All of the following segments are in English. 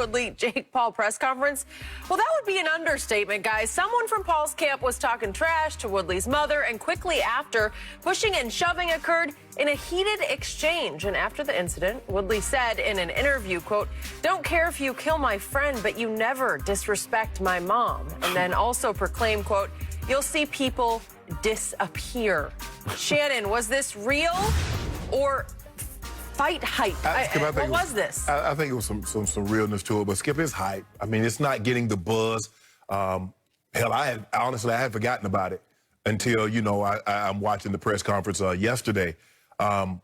Woodley, Jake Paul press conference? Well, that would be an understatement, guys. Someone from Paul's camp was talking trash to Woodley's mother, and quickly after, pushing and shoving occurred in a heated exchange. And after the incident, Woodley said in an interview, quote, "Don't care if you kill my friend, but you never disrespect my mom." And then also proclaimed, quote, "You'll see people disappear." Shannon, was this real or fight hype? What was this? I think it was some realness to it, but Skip, it's hype. I mean, it's not getting the buzz. Hell, honestly, I had forgotten about it until, you know, I'm watching the press conference yesterday. For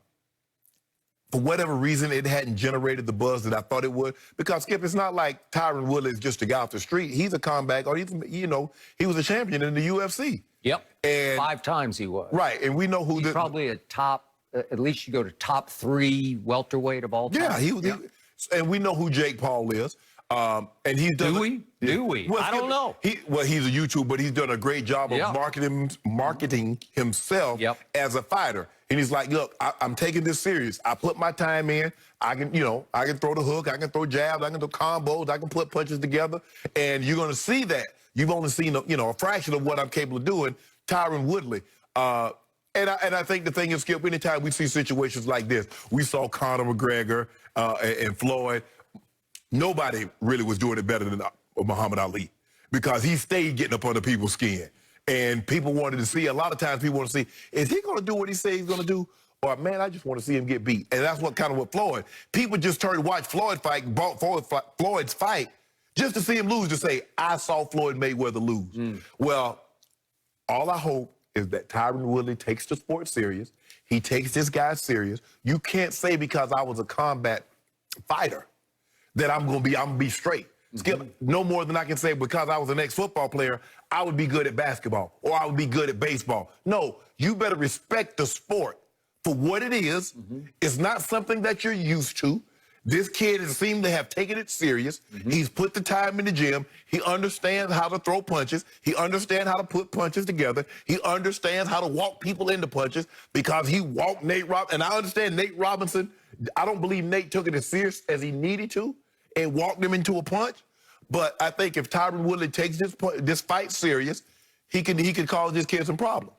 whatever reason, it hadn't generated the buzz that I thought it would. Because, Skip, it's not like Tyron Woodley is just a guy off the street. He's a comeback, or he's, you know, he was a champion in the UFC. Yep. And 5 times he was. Right, and we know who he's probably a top, at least you go to top 3 welterweight of all time. Yeah, he and we know who Jake Paul is. And he's done. Do we? Well, I don't know. He's a YouTuber, but he's done a great job of marketing himself as a fighter. And he's like, look, I'm taking this serious. I put my time in. I can, you know, I can throw the hook. I can throw jabs. I can do combos. I can put punches together. And you're going to see that. You've only seen, a fraction of what I'm capable of doing. Tyron Woodley. And I think the thing is, Skip, anytime we see situations like this, we saw Conor McGregor and Floyd. Nobody really was doing it better than Muhammad Ali, because he stayed getting up under people's skin. And people wanted to see, a lot of times people want to see, is he going to do what he says he's going to do? Or, man, I just want to see him get beat. And that's what Floyd. People just turned to watch Floyd's fight just to see him lose, to say, I saw Floyd Mayweather lose. Well, all I hope is that Tyron Woodley takes the sport serious. He takes this guy serious. You can't say because I was a combat fighter that I'm gonna be straight. Skip, no more than I can say because I was an ex-football player, I would be good at basketball or I would be good at baseball. No, you better respect the sport for what it is. It's not something that you're used to. This kid has seemed to have taken it serious. He's put the time in the gym. He understands how to throw punches. He understands how to put punches together. He understands how to walk people into punches because he walked Nate Robinson. And I understand Nate Robinson. I don't believe Nate took it as serious as he needed to and walked him into a punch. But I think if Tyron Woodley takes this fight serious, he could cause this kid some problems.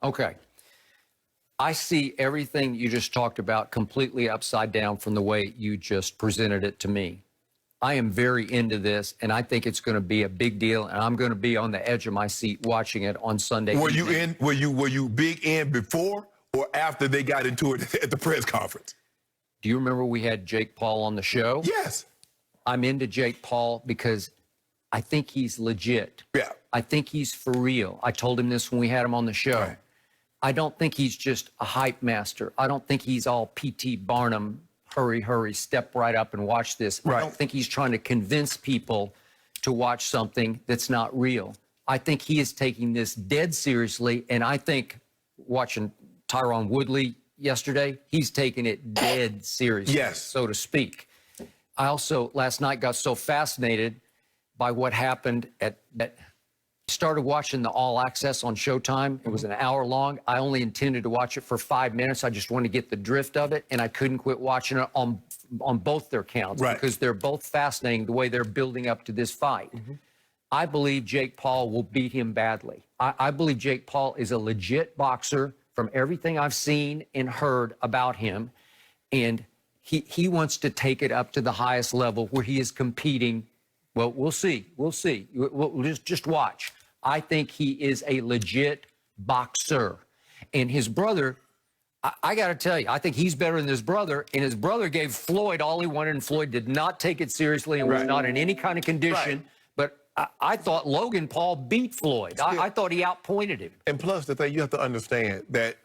Okay. I see everything you just talked about completely upside down from the way you just presented it to me. I am very into this, and I think it's going to be a big deal, and I'm going to be on the edge of my seat watching it on Sunday evening. Were you big in before or after they got into it at the press conference? Do you remember we had Jake Paul on the show? Yes. I'm into Jake Paul because I think he's legit. Yeah. I think he's for real. I told him this when we had him on the show. Right. I don't think he's just a hype master. I don't think he's all P.T. Barnum, hurry, step right up and watch this. Right. I don't think he's trying to convince people to watch something that's not real. I think he is taking this dead seriously, and I think watching Tyron Woodley yesterday, he's taking it dead seriously, so to speak. I also, last night, got so fascinated by what happened started watching the All Access on Showtime. It was an hour long. I only intended to watch it for 5 minutes. I just wanted to get the drift of it, and I couldn't quit watching it on both their counts because they're both fascinating the way they're building up to this fight. I believe Jake Paul will beat him badly. I believe Jake Paul is a legit boxer from everything I've seen and heard about him, and he wants to take it up to the highest level where he is competing. Well, we'll see. We'll see. We'll just watch. I think he is a legit boxer. And his brother, I got to tell you, I think he's better than his brother. And his brother gave Floyd all he wanted, and Floyd did not take it seriously and was not in any kind of condition. But I thought Logan Paul beat Floyd. I thought he outpointed him. And plus, the thing you have to understand that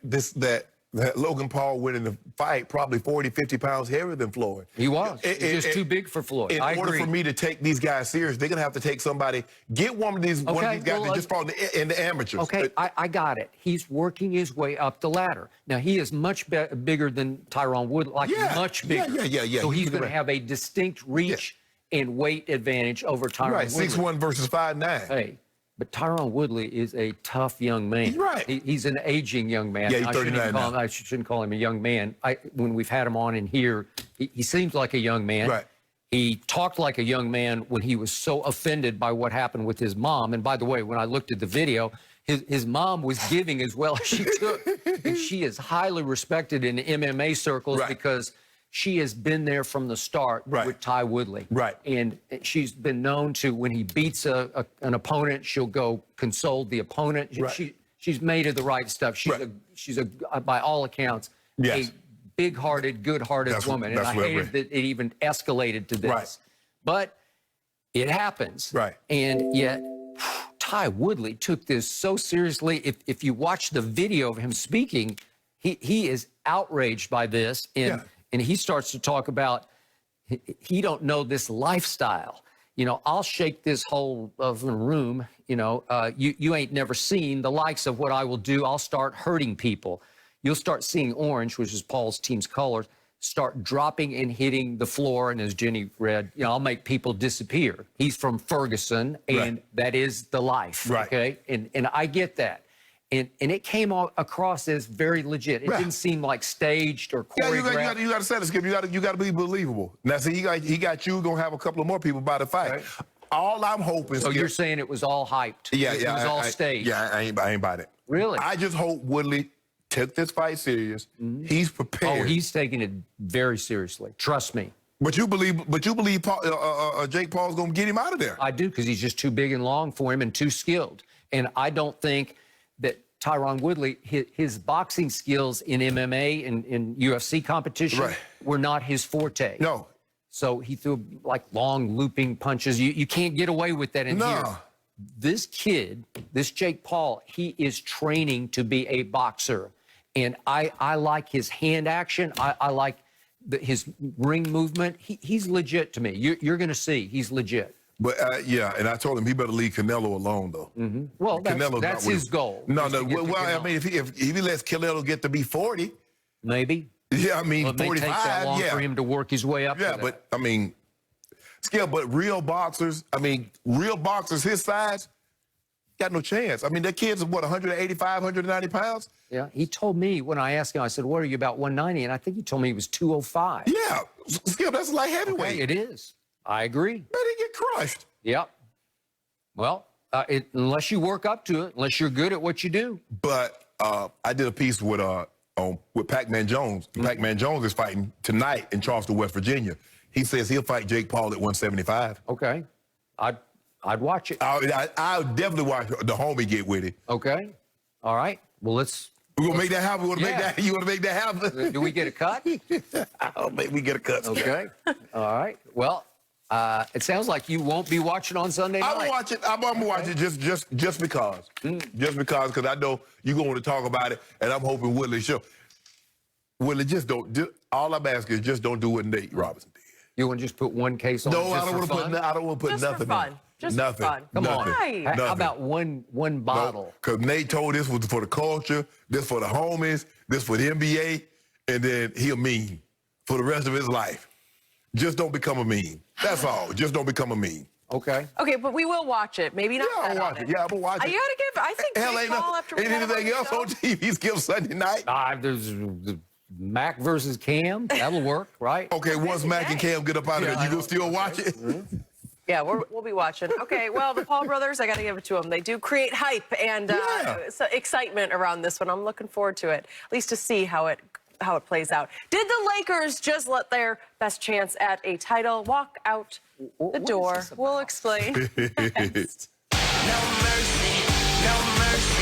that Logan Paul went in the fight probably 40, 50 pounds heavier than Floyd. He was. He's just too big for Floyd. In order for me to take these guys serious, they're going to have to take somebody, get one of these guys that just fall in the amateurs. Okay, I got it. He's working his way up the ladder. Now, he is much bigger than Tyron Woodley, much bigger. Yeah. So he's going to have a distinct reach and weight advantage over Tyron Woodley. 6'1" versus 5'9". Hey. But Tyron Woodley is a tough young man. He's right. He's an aging young man. Yeah, he's 39 now. I shouldn't call him a young man. When we've had him on in here, he seems like a young man. Right. He talked like a young man when he was so offended by what happened with his mom. And by the way, when I looked at the video, his mom was giving as well as she took. And she is highly respected in MMA circles because she has been there from the start with Ty Woodley. And she's been known to, when he beats an opponent, she'll go console the opponent. She's made of the right stuff. She's by all accounts, a big-hearted, good-hearted woman. And I hated that it even escalated to this. But it happens. And yet, Ty Woodley took this so seriously. If you watch the video of him speaking, he is outraged by this. And he starts to talk about, he don't know this lifestyle. You know, I'll shake this whole of a room. You know, you ain't never seen the likes of what I will do. I'll start hurting people. You'll start seeing orange, which is Paul's team's colors, start dropping and hitting the floor. And as Jenny read, you know, I'll make people disappear. He's from Ferguson, and that is the life. Okay. And I get that. And it came across as very legit. It didn't seem like staged or choreographed. You got to set it, Skip. You got to be believable. Now, see, he got you. Gonna have a couple of more people by the fight. All I'm hoping. So you're saying it was all hyped? It was all staged. I ain't about it. Really? I just hope Woodley took this fight serious. He's prepared. Oh, he's taking it very seriously. Trust me. But you believe Jake Paul's gonna get him out of there? I do, because he's just too big and long for him and too skilled. And I don't think that Tyron Woodley, his boxing skills in MMA and in UFC competition were not his forte. No. So he threw like long looping punches. You can't get away with that in here. This kid, this Jake Paul, he is training to be a boxer. And I like his hand action. I like his ring movement. He's legit to me. You're going to see he's legit. But yeah, and I told him he better leave Canelo alone, though. Well, that's his goal. No. Well, I mean, if he lets Canelo get to be 40, maybe. Yeah, I mean, well, it 45. May take that long for him to work his way up. Yeah, but I mean, but real boxers, his size, got no chance. I mean, their kids are what, 185, 190 pounds? Yeah, he told me when I asked him, I said, what are you, about 190? And I think he told me he was 205. Yeah, Skip, that's like heavyweight. Okay, it is. I agree. Man, they get crushed. Yep. Well, unless you work up to it, unless you're good at what you do. But I did a piece with Pac-Man Jones. Pac-Man Jones is fighting tonight in Charleston, West Virginia. He says he'll fight Jake Paul at 175. Okay. I'd watch it. I'll definitely watch the homie get with it. Okay. All right. Well, we're gonna make that happen. You want to make that happen? Do we get a cut? I'll make we get a cut. Okay. All right. Well, it sounds like you won't be watching on Sunday night. I'm gonna watch it. I'm gonna watch it just because. Because I know you're going to talk about it, and I'm hoping Woodley show. Woodley, all I'm asking is just don't do what Nate Robinson did. You want to just put one case on? No, I don't want to put. I don't want to put just nothing. For fun. In. Just nothing. For fun. Come on. Nothing. How about one bottle? Because Nate told this was for the culture, this for the homies, this for the NBA, and then he'll meme for the rest of his life. Just don't become a meme. That's all. Just don't become a meme. Okay. Okay, but we will watch it. Maybe not. Yeah, I'll watch it. Yeah, I'm gonna watch it. You gotta give. I think Jake Paul after anything else on TV skip Sunday night. There's Mac versus Cam. That'll work, right? Okay, once Mac and Cam get up out of there, you gonna still watch it? Yeah, we'll be watching. Okay, well, the Paul brothers, I got to give it to them. They do create hype and excitement around this one. I'm looking forward to it, at least to see how it plays out. Did the Lakers just let their best chance at a title walk out the door? We'll explain. No mercy, no mercy.